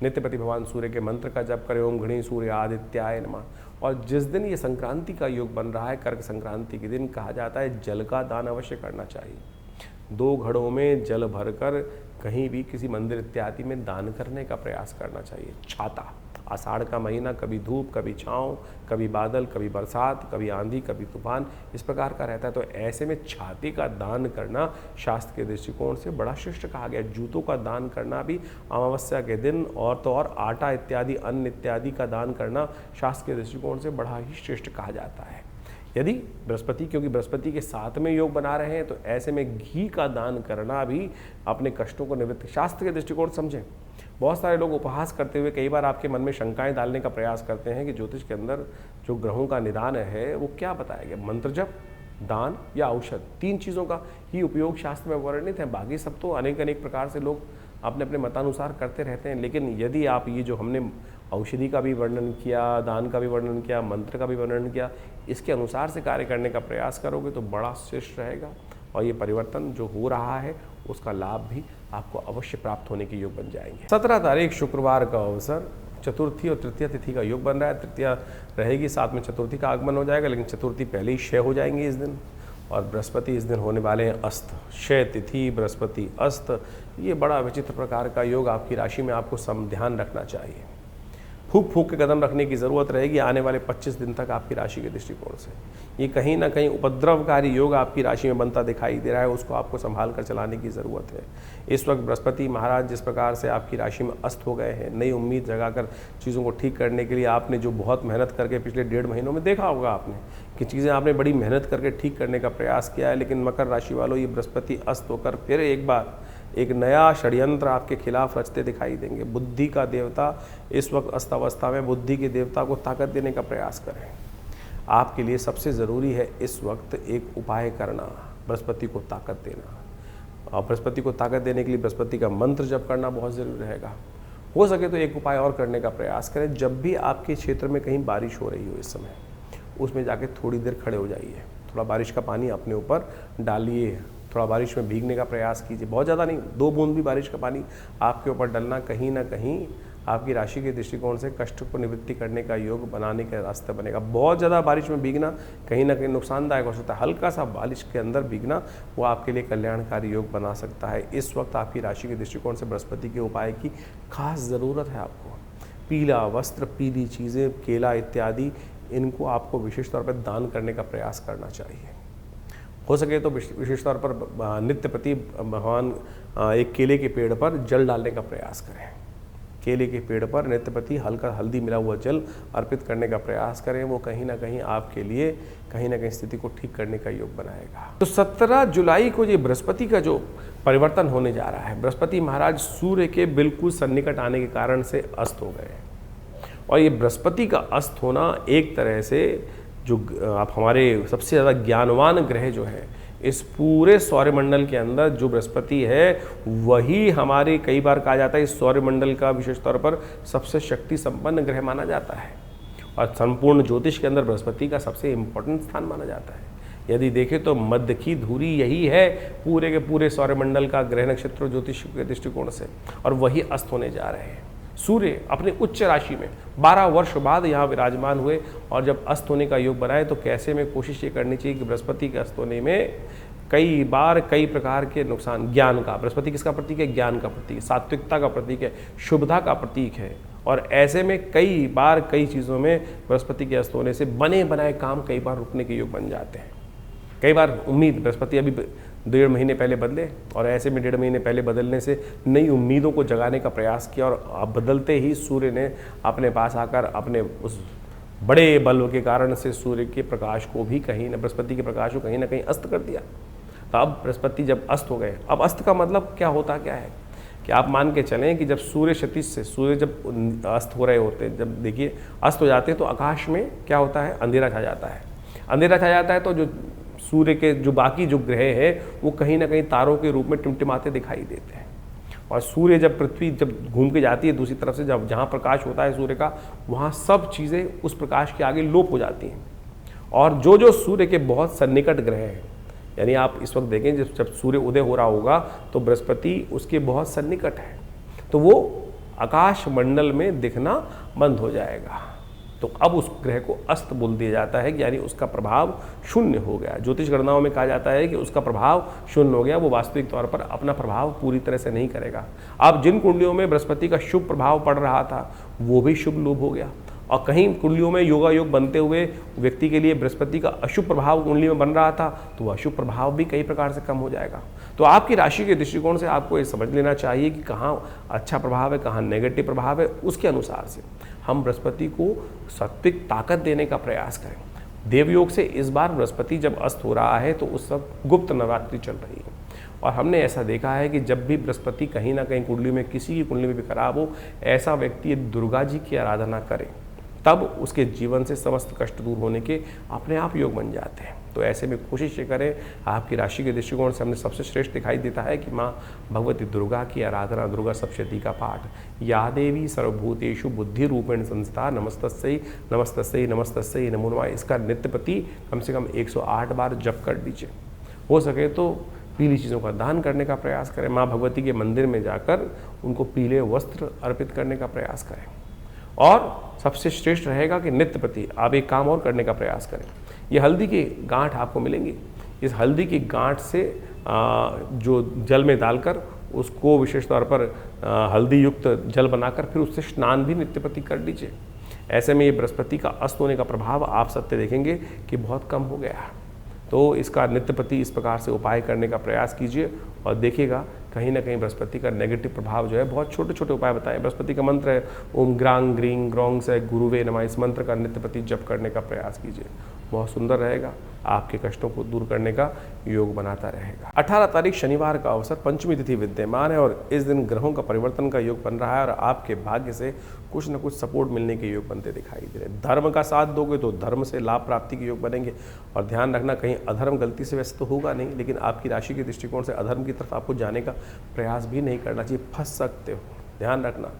S1: नित्यपति भगवान सूर्य के मंत्र का जप करें, ओम घृणी सूर्य आदित्याय नमः। और जिस दिन ये संक्रांति का योग बन रहा है, कर्क संक्रांति के दिन, कहा जाता है जल का दान अवश्य करना चाहिए। 2 घड़ों में जल भरकर कहीं भी किसी मंदिर इत्यादि में दान करने का प्रयास करना चाहिए। छाता, आषाढ़ का महीना, कभी धूप कभी छाँव, कभी बादल कभी बरसात, कभी आंधी कभी तूफान, इस प्रकार का रहता है। तो ऐसे में छाते का दान करना शास्त्र के दृष्टिकोण से बड़ा श्रेष्ठ कहा गया। जूतों का दान करना भी अमावस्या के दिन, और तो और आटा इत्यादि अन्न इत्यादि का दान करना शास्त्र के दृष्टिकोण से बड़ा ही श्रेष्ठ कहा जाता है। यदि बृहस्पति, क्योंकि बृहस्पति के साथ में योग बना रहे हैं, तो ऐसे में घी का दान करना भी अपने कष्टों को निवृत्त, शास्त्र के दृष्टिकोण समझें। बहुत सारे लोग उपहास करते हुए कई बार आपके मन में शंकाएं डालने का प्रयास करते हैं कि ज्योतिष के अंदर जो ग्रहों का निदान है वो क्या बताया गया, मंत्र जप, दान या औषध, 3 चीज़ों का ही उपयोग शास्त्र में वर्णित है। बाकी सब तो अनेक अनेक प्रकार से लोग अपने अपने मतानुसार करते रहते हैं। लेकिन यदि आप ये जो हमने औषधि का भी वर्णन किया, दान का भी वर्णन किया, मंत्र का भी वर्णन किया, इसके अनुसार से कार्य करने का प्रयास करोगे तो बड़ा श्रेष्ठ रहेगा, और ये परिवर्तन जो हो रहा है उसका लाभ भी आपको अवश्य प्राप्त होने के योग बन जाएंगे। 17 तारीख शुक्रवार का अवसर, चतुर्थी और तृतीय तिथि का योग बन रहा है। तृतीया रहेगी, साथ में चतुर्थी का आगमन हो जाएगा, लेकिन चतुर्थी पहले ही क्षय हो जाएंगी इस दिन, और बृहस्पति इस दिन होने वाले हैं अस्त। क्षय तिथि, बृहस्पति अस्त, ये बड़ा विचित्र प्रकार का योग आपकी राशि में आपको ध्यान रखना चाहिए। फूक फूक के कदम रखने की ज़रूरत रहेगी आने वाले 25 दिन तक आपकी राशि के दृष्टिकोण से। ये कहीं ना कहीं उपद्रवकारी योग आपकी राशि में बनता दिखाई दे रहा है, उसको आपको संभाल कर चलाने की ज़रूरत है। इस वक्त बृहस्पति महाराज जिस प्रकार से आपकी राशि में अस्त हो गए हैं, नई उम्मीद जगाकर चीज़ों को ठीक करने के लिए आपने जो बहुत मेहनत करके पिछले 1.5 महीनों में देखा होगा आपने कि चीज़ें आपने बड़ी मेहनत करके ठीक करने का प्रयास किया है, लेकिन मकर राशि वालों ये बृहस्पति अस्त होकर फिर एक बार एक नया षड्यंत्र आपके खिलाफ रचते दिखाई देंगे। बुद्धि का देवता इस वक्त अस्त अवस्था में, बुद्धि के देवता को ताकत देने का प्रयास करें। आपके लिए सबसे ज़रूरी है इस वक्त एक उपाय करना, बृहस्पति को ताकत देना। और बृहस्पति को ताकत देने के लिए बृहस्पति का मंत्र जप करना बहुत ज़रूरी रहेगा। हो सके तो एक उपाय और करने का प्रयास करें, जब भी आपके क्षेत्र में कहीं बारिश हो रही हो इस समय, उसमें जाके थोड़ी देर खड़े हो जाइए, थोड़ा बारिश का पानी अपने ऊपर डालिए, थोड़ा बारिश में भीगने का प्रयास कीजिए। बहुत ज़्यादा नहीं, 2 बूंद भी बारिश का पानी आपके ऊपर डलना कहीं ना कहीं आपकी राशि के दृष्टिकोण से कष्ट को निवृत्ति करने का योग बनाने का रास्ता बनेगा। बहुत ज़्यादा बारिश में भीगना कहीं ना कहीं नुकसानदायक हो सकता है। हल्का सा बारिश के अंदर भीगना वो आपके लिए कल्याणकारी योग बना सकता है। इस वक्त आपकी राशि के दृष्टिकोण से बृहस्पति के उपाय की खास ज़रूरत है आपको। पीला वस्त्र, पीली चीज़ें, केला इत्यादि, इनको आपको विशेष तौर पर दान करने का प्रयास करना चाहिए। हो सके तो विशेष तौर पर नित्यपति भगवान एक केले के पेड़ पर जल डालने का प्रयास करें। केले के पेड़ पर नित्यपति हल्का हल्दी मिला हुआ जल अर्पित करने का प्रयास करें। वो कहीं ना कहीं आपके लिए कहीं ना कहीं स्थिति को ठीक करने का योग बनाएगा। तो 17 जुलाई को ये बृहस्पति का जो परिवर्तन होने जा रहा है, बृहस्पति महाराज सूर्य के बिल्कुल सन्निकट आने के कारण से अस्त हो गए, और ये बृहस्पति का अस्त होना एक तरह से जो आप हमारे सबसे ज़्यादा ज्ञानवान ग्रह जो है इस पूरे सौरमंडल के अंदर, जो बृहस्पति है वही हमारे, कई बार कहा जाता है इस सौरमंडल का विशेष तौर पर सबसे शक्ति संपन्न ग्रह माना जाता है, और संपूर्ण ज्योतिष के अंदर बृहस्पति का सबसे इम्पोर्टेंट स्थान माना जाता है। यदि देखें तो मध्य की धुरी यही है पूरे के पूरे सौरमंडल का ग्रह नक्षत्र ज्योतिष के दृष्टिकोण से, और वही अस्त होने जा रहे हैं। सूर्य अपने उच्च राशि में 12 वर्ष बाद यहाँ विराजमान हुए, और जब अस्त होने का योग बनाए तो कैसे में कोशिश ये करनी चाहिए कि बृहस्पति के अस्त होने में कई बार कई प्रकार के नुकसान, ज्ञान का, बृहस्पति किसका प्रतीक है? ज्ञान का प्रतीक है, सात्विकता का प्रतीक है, शुभता का प्रतीक है, और ऐसे में कई बार कई चीज़ों में बृहस्पति के अस्त होने से बने बनाए काम कई बार रुकने के योग बन जाते हैं। कई बार उम्मीद, बृहस्पति अभी 1.5 महीने पहले बदले, और ऐसे में 1.5 महीने पहले बदलने से नई उम्मीदों को जगाने का प्रयास किया, और बदलते ही सूर्य ने अपने पास आकर अपने उस बड़े बल के कारण से सूर्य के प्रकाश को भी कहीं न, बृहस्पति के प्रकाश को कहीं ना कहीं अस्त कर दिया। तो अब बृहस्पति जब अस्त हो गए, अब अस्त का मतलब क्या होता क्या है कि आप मान के चलें कि जब सूर्य क्षितिज से, सूर्य जब अस्त हो रहे होते हैं, जब देखिए अस्त हो जाते हैं तो आकाश में क्या होता है? अंधेरा छा जाता है। अंधेरा छा जाता है तो जो सूर्य के जो बाकी जो ग्रह हैं वो कहीं ना कहीं तारों के रूप में टिमटिमाते दिखाई देते हैं, और सूर्य जब पृथ्वी जब घूम के जाती है दूसरी तरफ से, जब जहाँ प्रकाश होता है सूर्य का, वहाँ सब चीज़ें उस प्रकाश के आगे लोप हो जाती हैं। और जो जो सूर्य के बहुत सन्निकट ग्रह हैं, यानी आप इस वक्त देखें जब सूर्य उदय हो रहा होगा तो बृहस्पति उसके बहुत सन्निकट है, तो वो आकाश मंडल में दिखना बंद हो जाएगा। तो अब उस ग्रह को अस्त बोल दिया जाता है, यानी उसका प्रभाव शून्य हो गया। ज्योतिष गणनाओं में कहा जाता है कि उसका प्रभाव शून्य हो गया, वो वास्तविक तौर पर अपना प्रभाव पूरी तरह से नहीं करेगा। अब जिन कुंडलियों में बृहस्पति का शुभ प्रभाव पड़ रहा था वो भी शुभ लोप हो गया, और कहीं कुंडलियों में योगा योग बनते हुए व्यक्ति के लिए बृहस्पति का अशुभ प्रभाव कुंडली में बन रहा था, तो वह अशुभ प्रभाव भी कई प्रकार से कम हो जाएगा। तो आपकी राशि के दृष्टिकोण से आपको ये समझ लेना चाहिए कि कहाँ अच्छा प्रभाव है, कहाँ नेगेटिव प्रभाव है, उसके अनुसार से हम बृहस्पति को सात्विक ताकत देने का प्रयास करें। देवयोग से इस बार बृहस्पति जब अस्त हो रहा है तो उस वक्त गुप्त नवरात्रि चल रही है, और हमने ऐसा देखा है कि जब भी बृहस्पति कहीं ना कहीं कुंडली में, किसी की कुंडली में भी खराब हो, ऐसा व्यक्ति दुर्गा जी की आराधना करे, तब उसके जीवन से समस्त कष्ट दूर होने के अपने आप योग बन जाते हैं। तो ऐसे में कोशिश ये करें, आपकी राशि के दृष्टिकोण से हमने सबसे श्रेष्ठ दिखाई देता है कि माँ भगवती दुर्गा की आराधना, दुर्गा सप्तशती का पाठ, या देवी सर्वभूतेषु बुद्धि रूपेण संस्था नमस्तस्यै नमस्तस्यै नमस्तस्यै नमो नमः, इसका नित्य प्रति कम से कम 108 बार जप कर दीजिए। हो सके तो पीली चीज़ों का दान करने का प्रयास करें, माँ भगवती के मंदिर में जाकर उनको पीले वस्त्र अर्पित करने का प्रयास करें। और सबसे श्रेष्ठ रहेगा कि नित्य प्रति आप एक काम और करने का प्रयास करें। ये हल्दी की गांठ आपको मिलेंगी, इस हल्दी की गांठ से जो जल में डालकर उसको विशेष तौर पर हल्दी युक्त जल बनाकर फिर उससे स्नान भी नित्य प्रति कर लीजिए। ऐसे में ये बृहस्पति का अस्त होने का प्रभाव आप सत्य देखेंगे कि बहुत कम हो गया है। तो इसका नित्य प्रति इस प्रकार से उपाय करने का प्रयास कीजिए, और देखिएगा कहीं ना कहीं बृहस्पति का नेगेटिव प्रभाव जो है, बहुत छोटे छोटे उपाय बताएं। बृहस्पति का मंत्र है ओम ग्रांग ग्रीं ग्रौंग से गुरुवे नमः, इस मंत्र का नित्य प्रति जप करने का प्रयास कीजिए, बहुत सुंदर रहेगा, आपके कष्टों को दूर करने का योग बनाता रहेगा। 18 तारीख शनिवार का अवसर, पंचमी तिथि विद्यमान है, और इस दिन ग्रहों का परिवर्तन का योग बन रहा है, और आपके भाग्य से कुछ न कुछ सपोर्ट मिलने के योग बनते दिखाई दे रहे हैं। धर्म का साथ दोगे तो धर्म से लाभ प्राप्ति के योग बनेंगे, और ध्यान रखना कहीं अधर्म गलती से वैसे तो होगा नहीं, लेकिन आपकी राशि के दृष्टिकोण से अधर्म की तरफ आपको जाने का प्रयास भी नहीं करना चाहिए, फंस सकते हो। ध्यान रखना,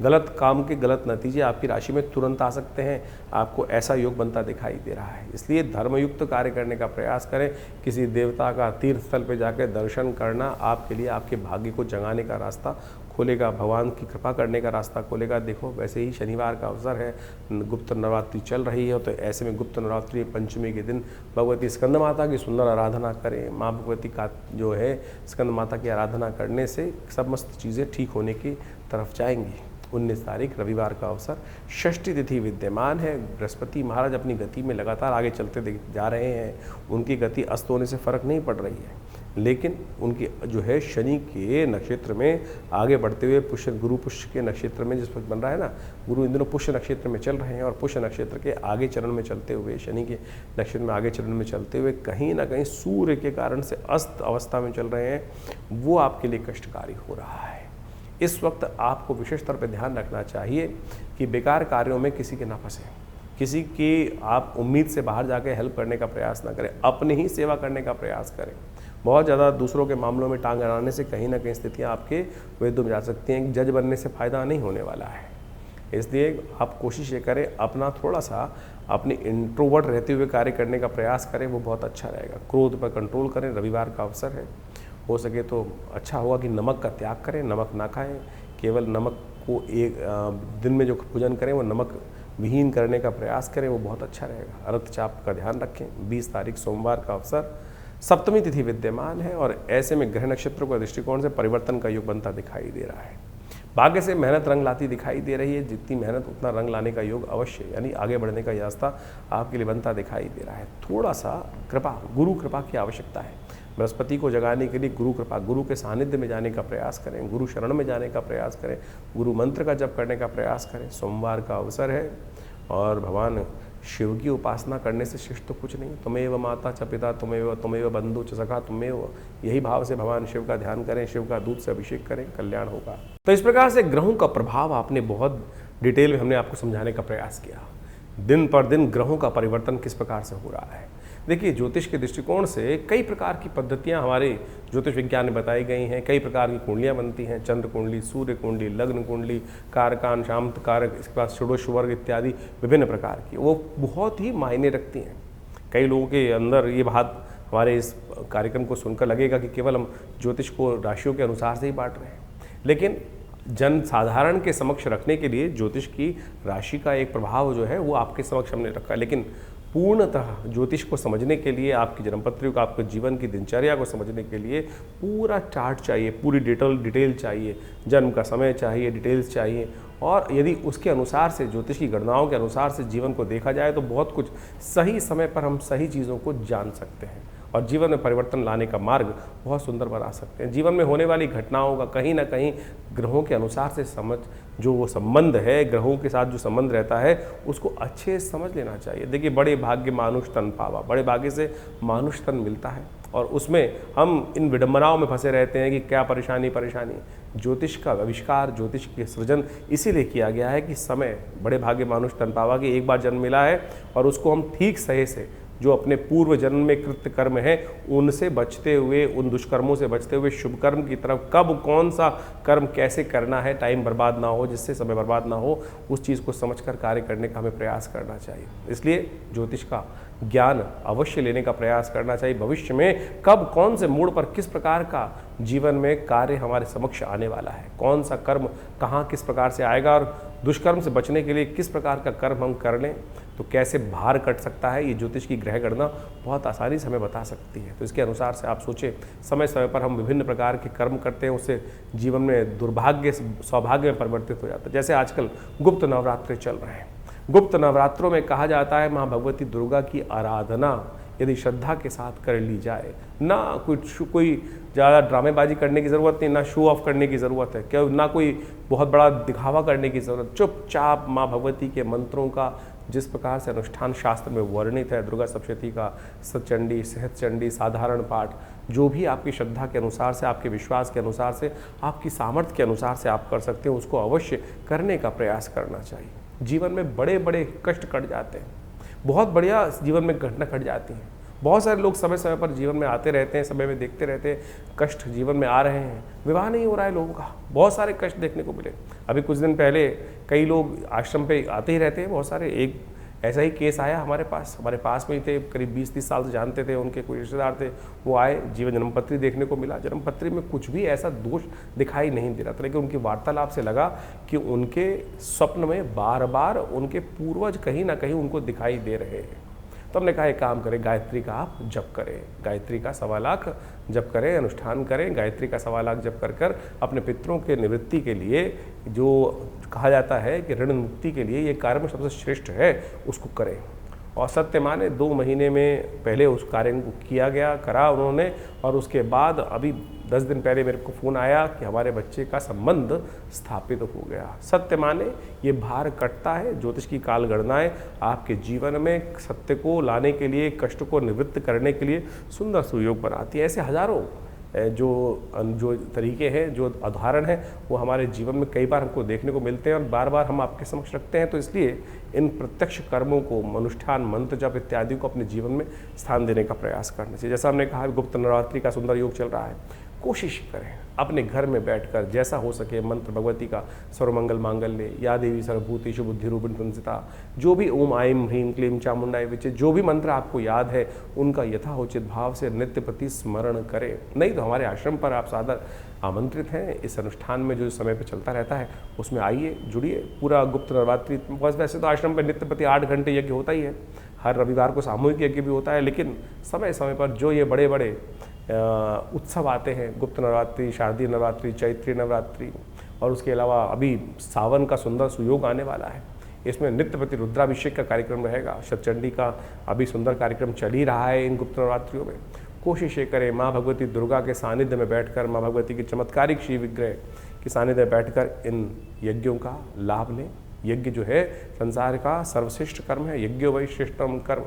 S1: गलत काम के गलत नतीजे आपकी राशि में तुरंत आ सकते हैं, आपको ऐसा योग बनता दिखाई दे रहा है। इसलिए धर्मयुक्त कार्य करने का प्रयास करें। किसी देवता का तीर्थ स्थल पर जाकर दर्शन करना आपके लिए आपके भाग्य को जगाने का रास्ता खोलेगा, भगवान की कृपा करने का रास्ता खोलेगा। देखो वैसे ही शनिवार का अवसर है, गुप्त नवरात्रि चल रही है, तो ऐसे में गुप्त नवरात्रि पंचमी के दिन भगवती स्कंद माता की सुंदर आराधना करें। माँ भगवती का जो है स्कंद माता की आराधना करने से समस्त चीज़ें ठीक होने की तरफ जाएंगी। 19 तारीख रविवार का अवसर, षष्ठी तिथि विद्यमान है। बृहस्पति महाराज अपनी गति में लगातार आगे चलते जा रहे हैं, उनकी गति अस्त होने से फर्क नहीं पड़ रही है, लेकिन उनकी जो है शनि के नक्षत्र में आगे बढ़ते हुए पुष्य, गुरु पुष्य के नक्षत्र में जिस वक्त बन रहा है ना, गुरु इन दिनों पुष्य नक्षत्र में चल रहे हैं, और पुष्य नक्षत्र के आगे चरण में चलते हुए, शनि के नक्षत्र में आगे चरण में चलते हुए कहीं ना कहीं सूर्य के कारण से अस्त अवस्था में चल रहे हैं, वो आपके लिए कष्टकारी हो रहा है। इस वक्त आपको विशेष तौर पर ध्यान रखना चाहिए कि बेकार कार्यों में किसी के ना फंसे, किसी की आप उम्मीद से बाहर जाके हेल्प करने का प्रयास ना करें, अपनी ही सेवा करने का प्रयास करें। बहुत ज़्यादा दूसरों के मामलों में टांग अड़ाने से कहीं ना कहीं स्थितियाँ आपके विरुद्ध में जा सकती हैं। जज बनने से फ़ायदा नहीं होने वाला है। इसलिए आप कोशिश ये करें, अपना थोड़ा सा अपने इंट्रोवर्ट रहते हुए कार्य करने का प्रयास करें, वो बहुत अच्छा रहेगा। क्रोध पर कंट्रोल करें, रविवार का अवसर है, हो सके तो अच्छा होगा कि नमक का त्याग करें, नमक ना खाएं, केवल नमक को एक दिन में जो भोजन करें वो नमक विहीन करने का प्रयास करें, वो बहुत अच्छा रहेगा। रक्तचाप का ध्यान रखें। 20 तारीख सोमवार का अवसर, सप्तमी तिथि विद्यमान है और ऐसे में ग्रह नक्षत्रों का दृष्टिकोण से परिवर्तन का योग बनता दिखाई दे रहा है। भाग्य से मेहनत रंग लाती दिखाई दे रही है, जितनी मेहनत उतना रंग लाने का योग अवश्य, यानी आगे बढ़ने का रास्ता आपके लिए बनता दिखाई दे रहा है। थोड़ा सा कृपा, गुरु कृपा की आवश्यकता है। बृहस्पति को जगाने के लिए गुरु कृपा, गुरु के सानिध्य में जाने का प्रयास करें, गुरु शरण में जाने का प्रयास करें, गुरु मंत्र का जप करने का प्रयास करें। सोमवार का अवसर है और भगवान शिव की उपासना करने से शिष्ट तो कुछ नहीं। तुमेव माता च पिता तुमेव बंधु च सखा तुमेव, यही भाव से भगवान शिव का ध्यान करें, शिव का दूध से अभिषेक करें, कल्याण होगा। तो इस प्रकार से ग्रहों का प्रभाव आपने बहुत डिटेल में हमने आपको समझाने का प्रयास किया। दिन पर दिन ग्रहों का परिवर्तन किस प्रकार से हो रहा है। देखिए, ज्योतिष के दृष्टिकोण से कई प्रकार की पद्धतियां हमारे ज्योतिष विज्ञान में बताई गई हैं। कई प्रकार की कुंडलियां बनती हैं, चंद्र कुंडली, सूर्य कुंडली, लग्न कुंडली, कारकान, शांत कारक, इसके बाद षोडश वर्ग इत्यादि विभिन्न प्रकार की, वो बहुत ही मायने रखती हैं। कई लोगों के अंदर ये बात हमारे इस कार्यक्रम को सुनकर लगेगा कि केवल हम ज्योतिष को राशियों के अनुसार से ही बांट रहे हैं, लेकिन जन साधारण के समक्ष रखने के लिए ज्योतिष की राशि का एक प्रभाव जो है वो आपके समक्ष हमने रखा है। लेकिन पूर्णतः ज्योतिष को समझने के लिए, आपकी जन्मपत्री को, आपके जीवन की दिनचर्या को समझने के लिए पूरा चार्ट चाहिए, पूरी डिटेल चाहिए, जन्म का समय चाहिए, डिटेल्स चाहिए। और यदि उसके अनुसार से, ज्योतिष की गणनाओं के अनुसार से जीवन को देखा जाए तो बहुत कुछ सही समय पर हम सही चीज़ों को जान सकते हैं और जीवन में परिवर्तन लाने का मार्ग बहुत सुंदर बना सकते हैं। जीवन में होने वाली घटनाओं का कहीं ना कहीं ग्रहों के अनुसार से समझ, जो वो संबंध है, ग्रहों के साथ जो संबंध रहता है उसको अच्छे से समझ लेना चाहिए। देखिए, बड़े भाग्य मानुष तन पावा, बड़े भाग्य से मानुष तन मिलता है और उसमें हम इन विडंबनाओं में फंसे रहते हैं कि क्या परेशानी। ज्योतिष का आविष्कार, ज्योतिष के सृजन इसीलिए किया गया है कि समय, बड़े भाग्य मानुष तन पावा, कि एक बार जन्म मिला है और उसको हम ठीक सही से, जो अपने पूर्व जन्म में कृत्य कर्म है उनसे बचते हुए, उन दुष्कर्मों से बचते हुए शुभ कर्म की तरफ कब कौन सा कर्म कैसे करना है, टाइम बर्बाद ना हो, जिससे समय बर्बाद ना हो, उस चीज़ को समझकर कार्य करने का हमें प्रयास करना चाहिए। इसलिए ज्योतिष का ज्ञान अवश्य लेने का प्रयास करना चाहिए। भविष्य में कब कौन से मोड़ पर किस प्रकार का जीवन में कार्य हमारे समक्ष आने वाला है, कौन सा कर्म कहाँ किस प्रकार से आएगा और दुष्कर्म से बचने के लिए किस प्रकार का कर्म हम कर लें तो कैसे भार कट सकता है, ये ज्योतिष की ग्रह गणना बहुत आसानी से हमें बता सकती है। तो इसके अनुसार से आप सोचें, समय समय पर हम विभिन्न प्रकार के कर्म करते हैं, उससे जीवन में दुर्भाग्य सौभाग्य में परिवर्तित हो जाता है। जैसे आजकल गुप्त नवरात्रि चल रहे हैं। गुप्त नवरात्रों में कहा जाता है माँ भगवती दुर्गा की आराधना यदि श्रद्धा के साथ कर ली जाए, ना कोई ज़्यादा ड्रामेबाजी करने की ज़रूरत नहीं, ना शो ऑफ करने की ज़रूरत है, क्या ना कोई बहुत बड़ा दिखावा करने की ज़रूरत। चुपचाप माँ भगवती के मंत्रों का जिस प्रकार से अनुष्ठान शास्त्र में वर्णित है, दुर्गा सप्तशती का सतचंडी, सहस्रचंडी, साधारण पाठ, जो भी आपकी श्रद्धा के अनुसार से, आपके विश्वास के अनुसार से, आपकी सामर्थ्य के अनुसार से आप कर सकते हैं, उसको अवश्य करने का प्रयास करना चाहिए। जीवन में बड़े बड़े कष्ट कट जाते हैं, बहुत बढ़िया जीवन में घटना घट जाती हैं। बहुत सारे लोग समय समय पर जीवन में आते रहते हैं, समय में देखते रहते हैं, कष्ट जीवन में आ रहे हैं, विवाह नहीं हो रहा है लोगों का, बहुत सारे कष्ट देखने को मिले। अभी कुछ दिन पहले कई लोग आश्रम पे आते ही रहते हैं, बहुत सारे, एक ऐसा ही केस आया हमारे पास में ही थे, करीब 20-30 साल से जानते थे, उनके कोई रिश्तेदार थे, वो आए, जीवन जन्मपत्री देखने को मिला। जन्मपत्री में कुछ भी ऐसा दोष दिखाई नहीं दे रहा था, लेकिन उनकी वार्तालाप से लगा कि उनके स्वप्न में बार बार उनके पूर्वज कहीं ना कहीं उनको दिखाई दे रहे हैं। तो हमने कहा एक काम करें, गायत्री का आप जप करें, गायत्री का 1.25 लाख जप करें, अनुष्ठान करें, गायत्री का 1.25 लाख जप कर अपने पितरों के निवृत्ति के लिए, जो कहा जाता है कि ऋण मुक्ति के लिए ये कार्य में सबसे श्रेष्ठ है, उसको करें। और सत्य माने 2 महीने में पहले उस कार्य को किया गया, करा उन्होंने, और उसके बाद अभी 10 दिन पहले मेरे को फ़ोन आया कि हमारे बच्चे का संबंध स्थापित हो गया। सत्य माने ये भार कटता है। ज्योतिष की काल गणनाएं आपके जीवन में सत्य को लाने के लिए, कष्ट को निवृत्त करने के लिए सुंदर सुयोग बनाती है। ऐसे हजारों जो तरीके हैं, जो उदाहरण हैं, वो हमारे जीवन में कई बार हमको देखने को मिलते हैं और बार बार हम आपके समक्ष रखते हैं। तो इसलिए इन प्रत्यक्ष कर्मों को, अनुष्ठान, मंत्र जप इत्यादि को अपने जीवन में स्थान देने का प्रयास करना चाहिए। जैसा हमने कहा, गुप्त नवरात्रि का सुंदर योग चल रहा है, कोशिश करें अपने घर में बैठकर जैसा हो सके मंत्र भगवती का सर्वमंगल मांगल्य, या देवी सर्वभूतेषु बुद्धिरूपिणी संस्थिता, जो भी ओम आईं ह्रीं क्लीं चामुंडाय विचे, जो भी मंत्र आपको याद है उनका यथाउचित भाव से नित्य प्रति स्मरण करें। नहीं तो हमारे आश्रम पर आप सादर आमंत्रित हैं। इस अनुष्ठान में जो समय पर चलता रहता है उसमें आइए, जुड़िए। पूरा गुप्त नवरात्रि, बस वैसे तो आश्रम पर नित्य प्रति 8 घंटे यज्ञ होता ही है, हर रविवार को सामूहिक यज्ञ भी होता है, लेकिन समय समय पर जो ये बड़े बड़े उत्सव आते हैं, गुप्त नवरात्रि, शारदीय नवरात्रि, चैत्री नवरात्रि, और उसके अलावा अभी सावन का सुंदर सुयोग आने वाला है, इसमें नित्य प्रति रुद्राभिषेक का कार्यक्रम रहेगा। शतचंडी का अभी सुंदर कार्यक्रम चल ही रहा है इन गुप्त नवरात्रियों में। कोशिश ये करें माँ भगवती दुर्गा के सानिध्य में बैठकर, माँ भगवती के चमत्कारिक श्री विग्रह के सानिध्य में बैठकर इन यज्ञों का लाभ लें। यज्ञ जो है संसार का सर्वश्रेष्ठ कर्म है, यज्ञो वै श्रेष्ठतम कर्म।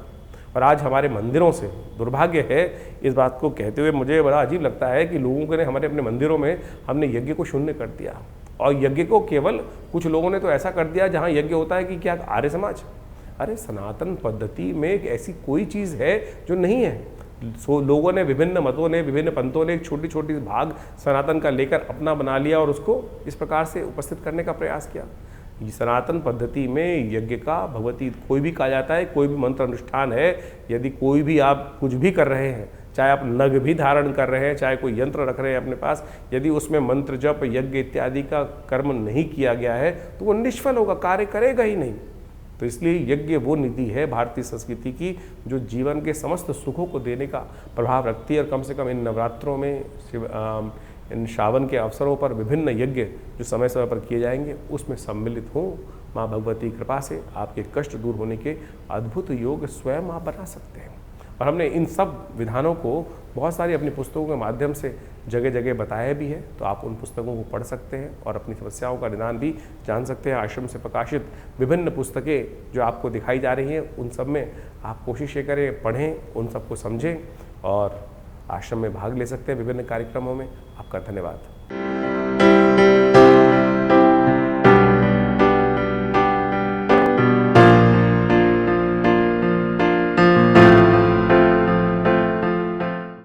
S1: और आज हमारे मंदिरों से दुर्भाग्य है, इस बात को कहते हुए मुझे बड़ा अजीब लगता है कि लोगों ने हमारे अपने मंदिरों में हमने यज्ञ को शून्य कर दिया, और यज्ञ को केवल कुछ लोगों ने तो ऐसा कर दिया जहाँ यज्ञ होता है कि क्या आर्य समाज। अरे सनातन पद्धति में एक ऐसी कोई चीज़ है जो नहीं है। लोगों ने, विभिन्न मतों ने, विभिन्न पंथों ने एक छोटी छोटी भाग सनातन का लेकर अपना बना लिया और उसको इस प्रकार से उपस्थित करने का प्रयास किया। सनातन पद्धति में यज्ञ का भगवती कोई भी कहा जाता है, कोई भी मंत्र अनुष्ठान है, यदि कोई भी आप कुछ भी कर रहे हैं, चाहे आप नग भी धारण कर रहे हैं, चाहे कोई यंत्र रख रहे हैं अपने पास, यदि उसमें मंत्र जप यज्ञ इत्यादि का कर्म नहीं किया गया है तो वो निष्फल होगा, कार्य करेगा ही नहीं। तो इसलिए यज्ञ वो निधि है भारतीय संस्कृति की जो जीवन के समस्त सुखों को देने का प्रभाव रखती है। और कम से कम इन नवरात्रों में, इन श्रावण के अवसरों पर विभिन्न यज्ञ जो समय समय पर किए जाएंगे उसमें सम्मिलित हों। माँ भगवती कृपा से आपके कष्ट दूर होने के अद्भुत योग स्वयं आप बना सकते हैं। और हमने इन सब विधानों को बहुत सारी अपनी पुस्तकों के माध्यम से जगह जगह बताया भी है, तो आप उन पुस्तकों को पढ़ सकते हैं और अपनी समस्याओं का निदान भी जान सकते हैं। आश्रम से प्रकाशित विभिन्न पुस्तकें जो आपको दिखाई जा रही हैं उन सब में आप कोशिश ये करें, पढ़ें, उन सबको समझें और आश्रम में भाग ले सकते हैं विभिन्न कार्यक्रमों में। आपका धन्यवाद।